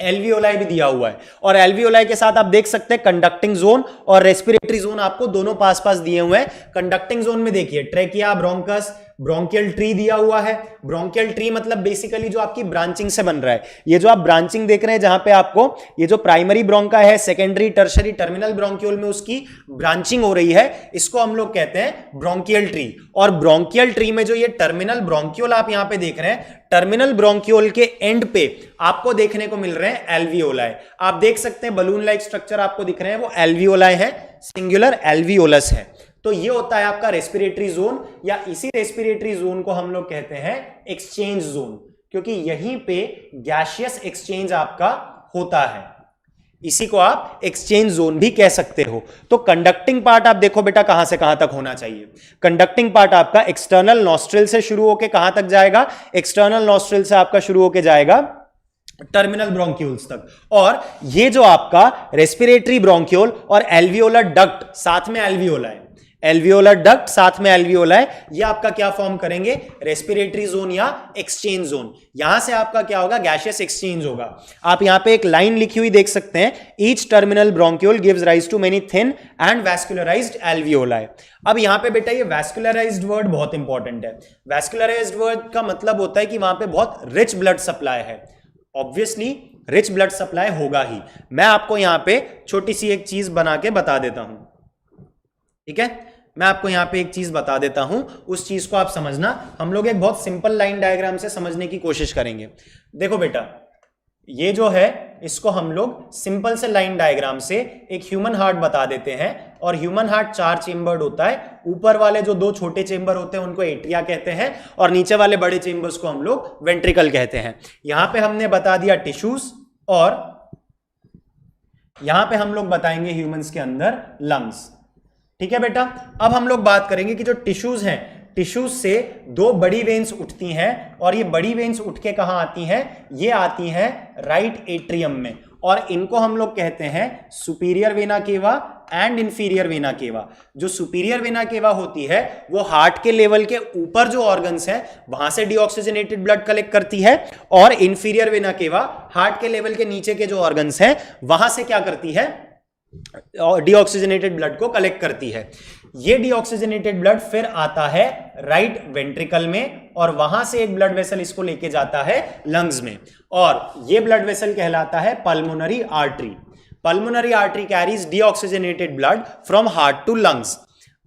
एल्वियोलाई भी दिया हुआ है। और एल्वियोलाई के साथ आप देख सकते हैं कंडक्टिंग जोन और रेस्पिरेटरी जोन आपको दोनों पास पास दिए हुए हैं। कंडक्टिंग जोन में देखिए ट्रेकिया, ब्रोंकस, ब्रोंकियल ट्री दिया हुआ है। ब्रोंकियल ट्री मतलब बेसिकली जो आपकी ब्रांचिंग से बन रहा है। ये जो आप ब्रांचिंग देख रहे हैं जहां पे आपको ये जो प्राइमरी ब्रोंका है, सेकेंडरी, टर्शरी, टर्मिनल ब्रोंक्यूल में उसकी ब्रांचिंग हो रही है, इसको हम लोग कहते हैं ब्रोंकियल ट्री। और ब्रोंकियल ट्री में जो ये टर्मिनल ब्रोंक्यूल आप यहां पे देख रहे हैं, टर्मिनल ब्रोंक्यूल के एंड पे आपको देखने को मिल रहे हैं एल्वियोलाई। आप देख सकते हैं बलून लाइक स्ट्रक्चर आपको दिख रहे हैं, वो एल्वियोलाई है, सिंगुलर एल्वियोलस है। तो ये होता है आपका रेस्पिरेटरी जोन, या इसी रेस्पिरेटरी जोन को हम लोग कहते हैं एक्सचेंज जोन, क्योंकि यहीं पे गैसियस एक्सचेंज आपका होता है। इसी को आप एक्सचेंज जोन भी कह सकते हो। तो कंडक्टिंग पार्ट आप देखो बेटा कहां से कहां तक होना चाहिए। कंडक्टिंग पार्ट आपका एक्सटर्नल नॉस्ट्रिल से शुरू होकर कहां तक जाएगा, एक्सटर्नल नॉस्ट्रिल से आपका शुरू होकर जाएगा टर्मिनल ब्रोंक्यूल्स तक। और ये जो आपका रेस्पिरेटरी ब्रोंक्यूल और एल्वियोलर डक्ट, साथ में एल्वियोला है, एल्वियोलर डक्ट साथ में एल्वियोला है, ये आपका क्या फॉर्म करेंगे, रेस्पिरेटरी जोन या एक्सचेंज जोन। यहां से आपका क्या होगा, गैशियस एक्सचेंज होगा। आप यहां पे एक लाइन लिखी हुई देख सकते हैं, each terminal bronchiole gives rise to many thin and vascularised alveoli. अब यहां पे बेटा ये वैस्कुलराइज्ड वर्ड बहुत इंपॉर्टेंट है। वैस्कुलराइज्ड वर्ड का मतलब होता है कि वहां पे बहुत रिच ब्लड सप्लाई है। ऑब्वियसली रिच ब्लड सप्लाई होगा ही। मैं आपको यहां पे छोटी सी एक चीज बना के बता देता हूं, ठीक है। मैं आपको यहां पे एक चीज बता देता हूं, उस चीज को आप समझना। हम लोग एक बहुत सिंपल लाइन डायग्राम से समझने की कोशिश करेंगे। देखो बेटा, ये जो है इसको हम लोग सिंपल से लाइन डायग्राम से एक ह्यूमन हार्ट बता देते हैं। और ह्यूमन हार्ट 4 चेम्बर्ड होता है। ऊपर वाले जो 2 छोटे चेम्बर होते हैं उनको एट्रिया कहते हैं, और नीचे वाले बड़े चेम्बर्स को हम लोग वेंट्रिकल कहते हैं। यहां पे हमने बता दिया टिश्यूज, और यहां पे हम लोग बताएंगे ह्यूमंस के अंदर लंग्स। ठीक है बेटा। अब हम लोग बात करेंगे कि जो टिश्यूज हैं, टिश्यूज से 2 बड़ी वेन्स उठती हैं, और ये बड़ी वेन्स उठ के कहां आती हैं, ये आती हैं राइट एट्रियम में, और इनको हम लोग कहते हैं superior vena cava and inferior vena cava. जो सुपीरियर वेना केवा होती है वो हार्ट के लेवल के ऊपर जो ऑर्गन्स हैं वहां से डीऑक्सीजनेटेड ब्लड कलेक्ट करती है, और इंफीरियर वेना केवा हार्ट के लेवल के नीचे के जो ऑर्गन्स हैं वहां से क्या करती है, डीऑक्सीजनेटेड ब्लड को कलेक्ट करती है। ये डीऑक्सीजनेटेड ब्लड फिर आता है राइट वेंट्रिकल में, और वहां से एक ब्लड वेसल इसको लेके जाता है लंग्स में, और ये ब्लड वेसल कहलाता है pulmonary artery. Pulmonary artery carries deoxygenated blood from heart to lungs.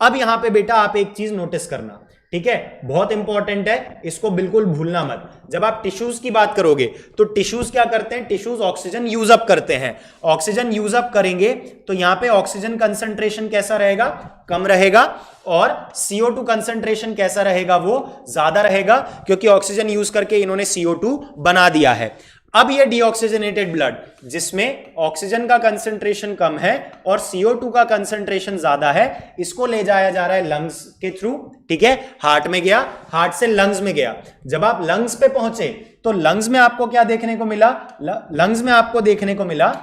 अब यहां पे बेटा आप एक चीज नोटिस करना, ठीक है, बहुत इंपॉर्टेंट है, इसको बिल्कुल भूलना मत। जब आप टिश्यूज की बात करोगे तो टिश्यूज क्या करते हैं, टिश्यूज ऑक्सीजन यूज अप करते हैं। ऑक्सीजन यूज अप करेंगे तो यहां पे ऑक्सीजन कंसंट्रेशन कैसा रहेगा, कम रहेगा, और CO2 कंसंट्रेशन कैसा रहेगा, वो ज्यादा रहेगा, क्योंकि ऑक्सीजन यूज करके इन्होंने CO2 बना दिया है। अब ये डीऑक्सीजनेटेड ब्लड जिसमें ऑक्सीजन का कंसंट्रेशन कम है और CO2 का कंसंट्रेशन ज्यादा है, इसको ले जाया जा रहा है लंग्स के थ्रू, ठीक है। हार्ट में गया, हार्ट से लंग्स में गया। जब आप लंग्स पे पहुंचे तो लंग्स में आपको क्या देखने को मिला, लंग्स में आपको देखने को मिला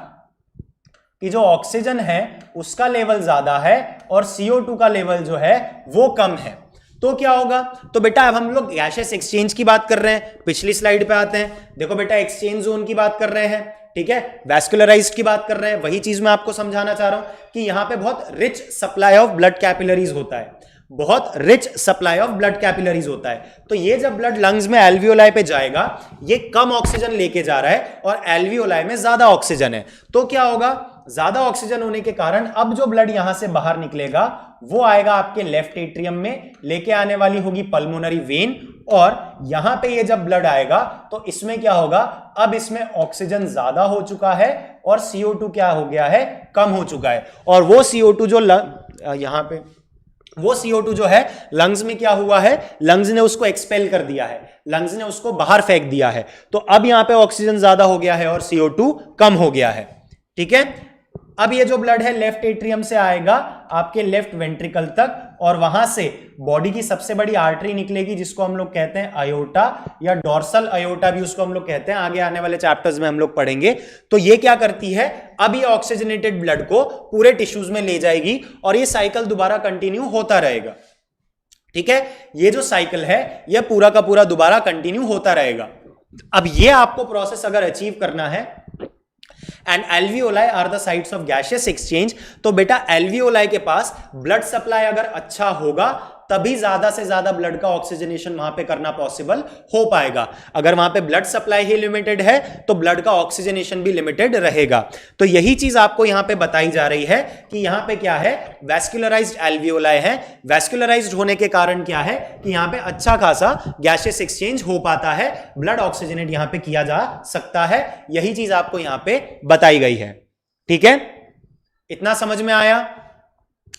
कि जो ऑक्सीजन है उसका लेवल ज्यादा है और CO2 का लेवल जो है वो कम है। तो क्या होगा, तो बेटा अब हम लोग गैशियस एक्सचेंज की बात कर रहे हैं। पिछली स्लाइड पे आते हैं। देखो बेटा, एक्सचेंज जोन की बात कर रहे हैं, ठीक है, वैस्कुलराइज्ड की बात कर रहे हैं। वही चीज मैं आपको समझाना चाह रहा हूं कि यहां पे बहुत rich supply of blood capillaries होता है, बहुत rich supply of blood capillaries होता है। तो ये जब ब्लड लंग्स में एल्वियोलाई पे जाएगा, ये कम ऑक्सीजन लेके जा रहा है और एल्वियोलाई में ज्यादा ऑक्सीजन है। तो क्या होगा, ज्यादा ऑक्सीजन होने के कारण अब जो ब्लड यहां से बाहर निकलेगा वो आएगा आपके लेफ्ट एट्रियम में, लेके आने वाली होगी पल्मोनरी वेन, और यहां पे ये जब ब्लड आएगा तो इसमें क्या होगा, अब इसमें ऑक्सीजन ज्यादा हो चुका है और CO2 क्या हो गया है, कम हो चुका है। और वो CO2 जो यहां पे वो CO2 जो है लंग्स में क्या हुआ है, लंग्स ने उसको एक्सपेल कर दिया है, लंग्स ने उसको बाहर फेंक दिया है। तो अब यहां पे ऑक्सीजन ज्यादा हो गया है और CO2 कम हो गया है, ठीक है। अब ये जो ब्लड है लेफ्ट एट्रियम से आएगा आपके लेफ्ट वेंट्रिकल तक, और वहां से बॉडी की सबसे बड़ी आर्टरी निकलेगी जिसको हम लोग कहते हैं अयोटा, या डॉर्सल अयोटा भी उसको हम लोग कहते हैं। आगे आने वाले चैप्टर्स में हम लोग पढ़ेंगे। तो ये क्या करती है, अब ये ऑक्सीजनेटेड ब्लड को पूरे टिश्यूज में ले जाएगी और ये साइकिल दोबारा कंटिन्यू होता रहेगा, ठीक है। ये जो साइकिल है ये पूरा का पूरा दोबारा कंटिन्यू होता रहेगा। अब ये आपको प्रोसेस अगर अचीव करना है, and alveoli are the sites of gaseous exchange, तो बेटा एल्वियोलाई के पास ब्लड सप्लाई अगर अच्छा होगा तभी ज्यादा से ज्यादा ब्लड का ऑक्सीजनेशन वहां पे करना पॉसिबल हो पाएगा। अगर वहां पे ब्लड सप्लाई ही लिमिटेड है तो ब्लड का ऑक्सीजनेशन भी लिमिटेड रहेगा। तो यही चीज आपको यहां पे बताई जा रही है कि यहां पे क्या है, वैस्कुलराइज्ड एल्वियोलाई है। वैस्कुलराइज्ड होने के कारण क्या है कि यहां पे अच्छा खासा गैशियस एक्सचेंज हो पाता है, ब्लड ऑक्सीजनेट यहां पे किया जा सकता है। यही चीज आपको यहां पे बताई गई है, ठीक है। इतना समझ में आया,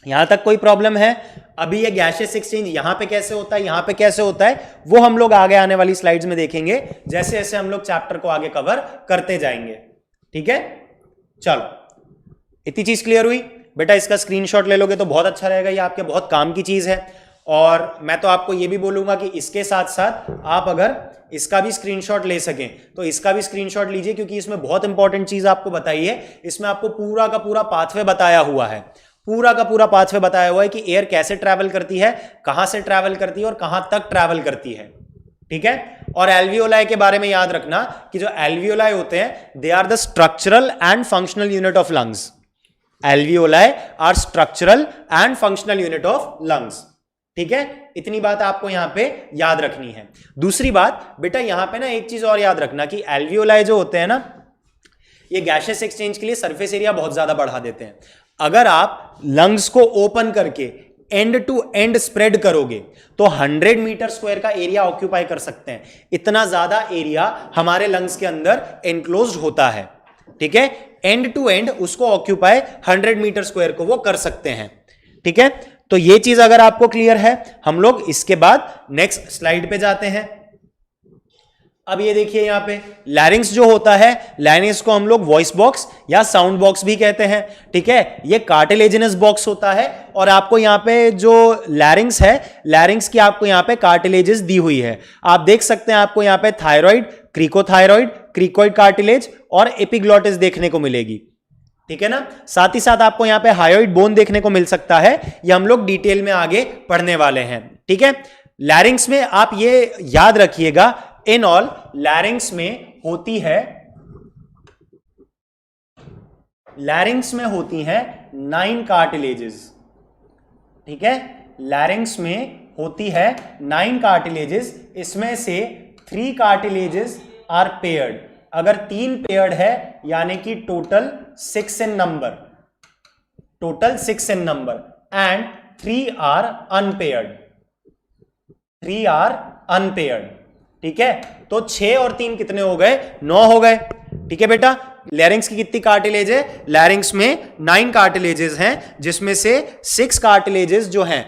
यहां तक कोई प्रॉब्लम है? अभी ये गैशियस एक्सचेंज यहां पे कैसे होता है, यहां पे कैसे होता है, वो हम लोग आगे आने वाली स्लाइड्स में देखेंगे, जैसे जैसे हम लोग चैप्टर को आगे कवर करते जाएंगे, ठीक है। चलो इतनी चीज क्लियर हुई बेटा? इसका स्क्रीनशॉट ले लोगे तो बहुत अच्छा रहेगा, ये आपके बहुत काम की चीज है। और मैं तो आपको ये भी बोलूंगा कि इसके साथ साथ आप अगर इसका भी स्क्रीनशॉट ले सकें तो इसका भी स्क्रीनशॉट लीजिए, क्योंकि इसमें बहुत इंपॉर्टेंट चीज आपको बताई है। इसमें आपको पूरा का पूरा पाथवे बताया हुआ है, पूरा का पूरा पाथवे बताया हुआ है कि एयर कैसे ट्रैवल करती है, कहां से ट्रैवल करती है और कहां तक ट्रैवल करती है। ठीक है? और एल्वियोलाई के बारे में याद रखना कि जो एल्वियोलाई होते हैं they are the structural and functional unit of lungs. Alveoli are structural and functional unit of lungs. ठीक है? इतनी बात आपको यहां पे याद रखनी है। दूसरी बात बेटा यहां पे ना एक चीज और याद रखना कि एल्वियोलाई जो होते हैं ना, ये गैसियस एक्सचेंज के लिए सरफेस एरिया बहुत ज्यादा बढ़ा देते हैं। अगर आप लंग्स को ओपन करके एंड टू एंड स्प्रेड करोगे तो 100 मीटर स्क्वायर का एरिया ऑक्यूपाई कर सकते हैं। इतना ज्यादा एरिया हमारे लंग्स के अंदर एनक्लोज्ड होता है। ठीक है? एंड टू एंड उसको ऑक्यूपाई 100 मीटर स्क्वायर को वो कर सकते हैं। ठीक है? तो ये चीज अगर आपको क्लियर है, हम लोग इसके बाद नेक्स्ट स्लाइड पे जाते हैं। अब ये देखिए यहां पे लैरिंग्स जो होता है, लैरिंग्स को हम लोग वॉइस बॉक्स या साउंड बॉक्स भी कहते हैं। ठीक है? ये कार्टिलेजिनस बॉक्स होता है और आपको यहां पे जो लैरिंग्स है, लैरिंग्स की आपको यहां पे कार्टिलेजेस दी हुई है। आप देख सकते हैं आपको यहां पे थायराइड, क्रिकोथायराइड, क्रिकोइड कार्टिलेज और एपिग्लॉटिस देखने को मिलेगी। ठीक है ना? साथ ही साथ आपको यहां पे हायोइड बोन देखने को मिल सकता है। ये हम लोग डिटेल में आगे पढ़ने वाले हैं। ठीक है? लैरिंग्स में आप ये याद रखिएगा, इन ऑल लैरिंग्स में होती है 9 कार्टिलेजेस। ठीक है? लैरिंग्स में होती है 9 कार्टिलेजेस। इसमें से 3 कार्टिलेजेस आर पेयर्ड। अगर 3 पेयर्ड है यानी कि total 6 in number, total 6 in number, and 3 are unpaired, 3 are unpaired. ठीक है? तो 6 और 3 कितने हो गए? 9 हो गए। ठीक है बेटा? लैरिंग्स की कितनी कार्टिलेज है? लैरिंग्स में 9 कार्टिलेजेस हैं, जिसमें से 6 कार्टिलेजेस जो हैं,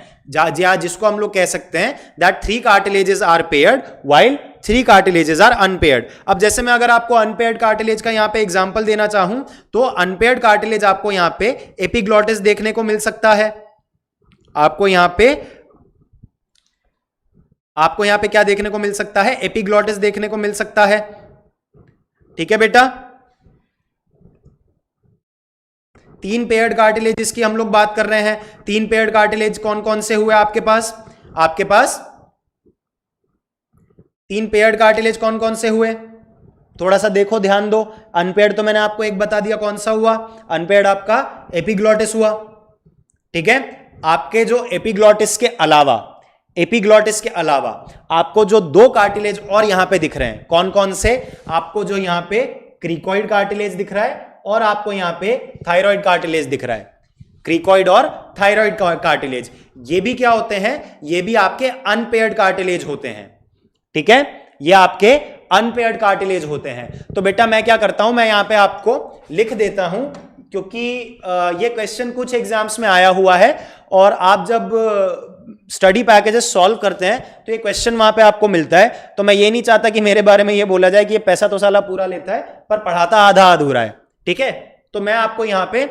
जिसको हम लोग कह सकते हैं that 3 cartilages are paired while 3 cartilages are unpaired. अब जैसे मैं अगर आपको अनपेयर्ड कार्टिलेज का यहां पे एग्जांपल देना चाहूं तो अनपेयर्ड कार्टिलेज आपको यहां पे एपिग्लॉटिस देखने को मिल सकता है। आपको यहां पे क्या देखने को मिल सकता है? एपिग्लॉटिस देखने को मिल सकता है। ठीक है बेटा? 3 पेयर्ड कार्टिलेजेस की हम लोग बात कर रहे हैं। 3 पेयर्ड कार्टिलेज कौन कौन से हुए आपके पास? आपके पास 3 पेयर्ड कार्टिलेज कौन कौन से हुए? थोड़ा सा देखो, ध्यान दो। अनपेयर्ड तो मैंने आपको एक बता दिया, कौन सा हुआ? अनपेयर्ड आपका एपिग्लॉटिस हुआ। ठीक है? आपके जो एपिग्लॉटिस के अलावा आपको जो 2 कार्टिलेज और यहां पे दिख रहे हैं, कौन कौन से? आपको जो यहां पे क्रिकोइड कार्टिलेज दिख रहा है और आपको यहां पे थायराइड कार्टिलेज दिख रहा है। क्रिकोइड और थायराइड कार्टिलेज, ये भी क्या होते हैं? ये भी आपके अनपेयर्ड कार्टिलेज होते हैं। ठीक है? ये आपके अनपेयर्ड कार्टिलेज होते हैं। तो बेटा मैं क्या करता हूं, मैं यहां पे आपको लिख देता हूं, क्योंकि ये क्वेश्चन कुछ एग्जाम्स में आया हुआ है और आप जब स्टडी पैकेजेस सॉल्व करते हैं तो ये क्वेश्चन वहां पे आपको मिलता है। तो मैं ये नहीं चाहता कि मेरे बारे में ये बोला जाए कि ये पैसा तो साला पूरा लेता है पर पढ़ाता आधा अधूरा है। ठीक है? तो मैं आपको यहां पे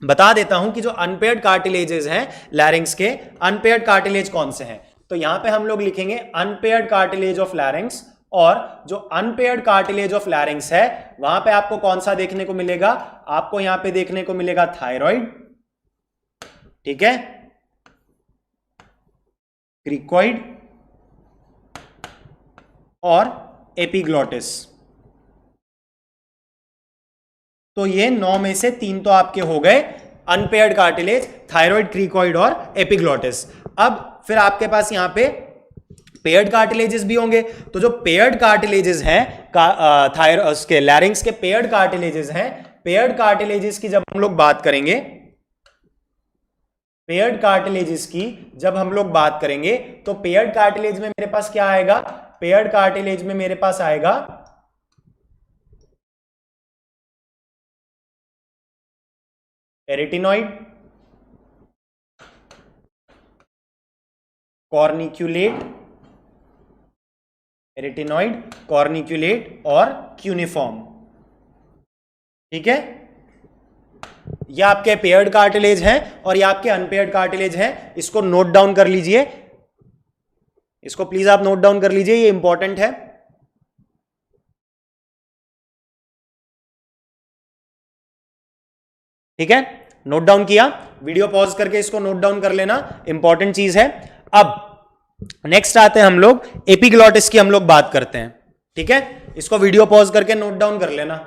बता देता हूं कि जो अनपेयर्ड कार्टिलेजेस हैं लैरिंग्स के, अनपेयर्ड कार्टिलेज कौन से हैं। तो यहां पे हम लोग लिखेंगे अनपेयर्ड कार्टिलेज ऑफ लैरिंग्स, और जो अनपेयर्ड कार्टिलेज ऑफ लैरिंग्स है वहां पे आपको कौन सा देखने को मिलेगा? आपको यहां पे देखने को मिलेगा थायराइड, ठीक है, क्रिकोइड और एपिग्लॉटिस। तो ये 9 में से 3 तो आपके हो गए अनपेयर्ड कार्टिलेज, थायराइड, क्रिकोइड और एपिग्लॉटिस। अब फिर आपके पास यहां पे पेयर्ड कार्टिलेजेस भी होंगे। तो जो पेयर्ड कार्टिलेजेस हैं थायराइड के लैरिंग्स के पेयर्ड कार्टिलेजेस हैं, पेयर्ड कार्टिलेजेस की जब हम लोग बात करेंगे, पेयर्ड कार्टिलेजेस की जब हम लोग बात करेंगे तो पेयर्ड कार्टिलेज में मेरे पास क्या आएगा? पेयर्ड कार्टिलेज में मेरे पास आएगा एरिटिनॉइड, कॉर्निक्यूलेट, एरिटिनॉइड, कॉर्निक्यूलेट और क्यूनिफॉर्म। ठीक है? ये आपके पेयर्ड कार्टिलेज हैं और ये आपके अनपेयर्ड कार्टिलेज हैं। इसको नोट डाउन कर लीजिए, इसको प्लीज आप नोट डाउन कर लीजिए, ये इंपॉर्टेंट है। ठीक है, नोट डाउन किया, वीडियो पॉज करके इसको नोट डाउन कर लेना, इंपॉर्टेंट चीज है। अब नेक्स्ट आते हैं हम लोग एपिग्लॉटिस की, हम लोग बात करते हैं। ठीक है, इसको वीडियो पॉज करके नोट डाउन कर लेना।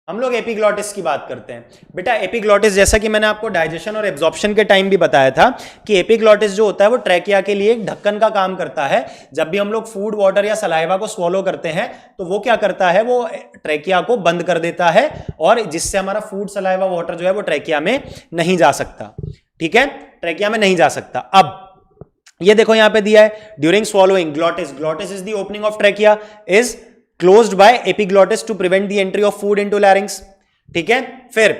हम लोग एपिग्लॉटिस की बात करते हैं। बेटा एपिग्लॉटिस, जैसा कि मैंने आपको डाइजेशन और एब्जॉर्प्शन के टाइम भी बताया था कि एपिग्लॉटिस जो होता है वो ट्रैकिया के लिए एक ढक्कन का काम करता है। जब भी हम लोग फूड, वाटर या सलाइवा को स्वॉलो करते हैं तो वो क्या करता है, वो ट्रैकिया को बंद कर देता है और जिससे हमारा फूड, सलाइवा, वाटर जो है वो ट्रैकिया में नहीं जा सकता। ठीक है, ट्रैकिया में नहीं जा सकता। अब ये देखो यहां पे दिया है, during swallowing glottis, glottis is the opening of trachea, is closed by epiglottis to prevent the entry of food into larynx। ठीक है, फिर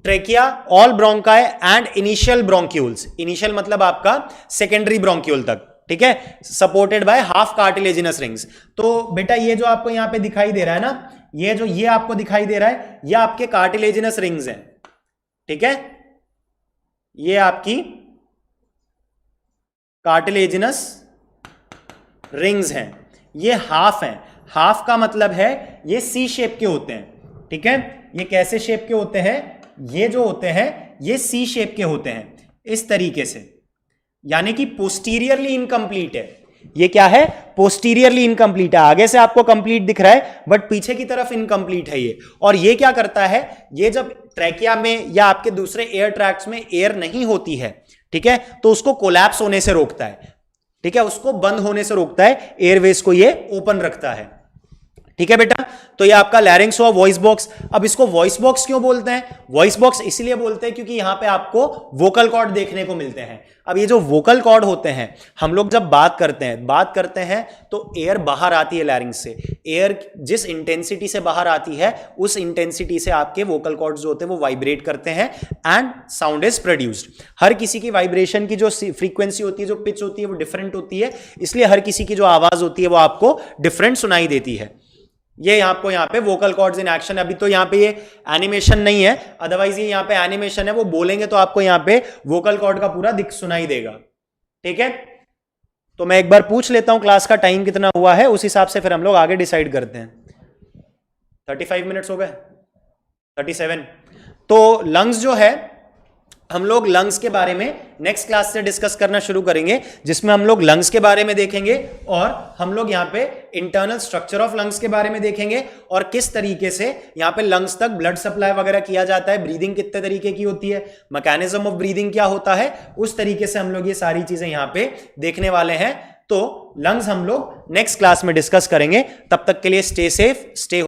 trachea, all bronchi and initial bronchioles, initial मतलब आपका सेकेंडरी ब्रोंक्यूल तक, ठीक है, supported by half cartilaginous rings. तो बेटा ये जो आपको यहां पे दिखाई दे रहा है ना, ये आपको दिखाई दे रहा है, ये आपके कार्टिलेजिनस रिंग्स हैं। ठीक है, ये आपकी कार्टिलेजिनस रिंग्स हैं, ये हाफ हैं। हाफ का मतलब है ये सी शेप के होते हैं। ठीक है, ये कैसे शेप के होते हैं, ये जो होते हैं ये सी शेप के होते हैं इस तरीके से, यानी कि पोस्टीरियरली इनकम्प्लीट है। ये क्या है, पोस्टीरियरली इनकम्प्लीट है। आगे से आपको कंप्लीट दिख रहा है बट पीछे की तरफ इनकम्प्लीट है ये। और ये क्या करता है, ये जब ट्रैकिया में या आपके दूसरे एयर ट्रैक्ट्स में एयर नहीं होती है, ठीक है, तो उसको कोलैप्स होने से रोकता है। ठीक है, उसको बंद होने से रोकता है, एयरवेज को ये ओपन रखता है। ठीक है बेटा, तो ये आपका लैरिंक्स हुआ, वॉइस बॉक्स। अब इसको वॉइस बॉक्स क्यों बोलते हैं, वॉइस बॉक्स इसलिए बोलते हैं क्योंकि यहां पे आपको वोकल कॉर्ड देखने को मिलते हैं। अब ये जो वोकल कॉर्ड होते हैं, हम लोग जब बात करते हैं तो एयर बाहर आती है लैरिंक्स से। एयर जिस इंटेंसिटी से बाहर आती है उस इंटेंसिटी से आपके वोकल कॉर्ड्स जो होते हैं वो वाइब्रेट करते हैं एंड साउंड इज प्रोड्यूस्ड। हर किसी की वाइब्रेशन की जो फ्रीक्वेंसी होती है, जो पिच होती है, वो डिफरेंट होती है, इसलिए हर किसी की जो आवाज होती है वो आपको डिफरेंट सुनाई देती है। ये आपको यहाँ पे वोकल कॉर्ड्स इन एक्शन, अभी तो यहाँ पे ये एनिमेशन नहीं है, अदरवाइज ये यहाँ पे एनिमेशन है, वो बोलेंगे तो आपको यहाँ पे वोकल कॉर्ड का पूरा दिख सुनाई देगा। ठीक है, तो मैं एक बार पूछ लेता हूं क्लास का टाइम कितना हुआ है, उस हिसाब से फिर हम लोग आगे डिसाइड करते हैं। 35 मिनट्स हो गए, 37। तो लंग्स जो है, हम लोग लंग्स के बारे में नेक्स्ट क्लास से डिस्कस करना शुरू करेंगे, जिसमें हम लोग लंग्स के बारे में देखेंगे और हम लोग यहाँ पे इंटरनल स्ट्रक्चर ऑफ लंग्स के बारे में देखेंगे और किस तरीके से यहाँ पे लंग्स तक ब्लड सप्लाई वगैरह किया जाता है, ब्रीदिंग कितने तरीके की होती है, मैकेनिज्म ऑफ ब्रीदिंग क्या होता है, उस तरीके से हम लोग ये सारी चीजें यहाँ पे देखने वाले हैं। तो लंग्स हम लोग नेक्स्ट क्लास में डिस्कस करेंगे। तब तक के लिए स्टे सेफ, स्टे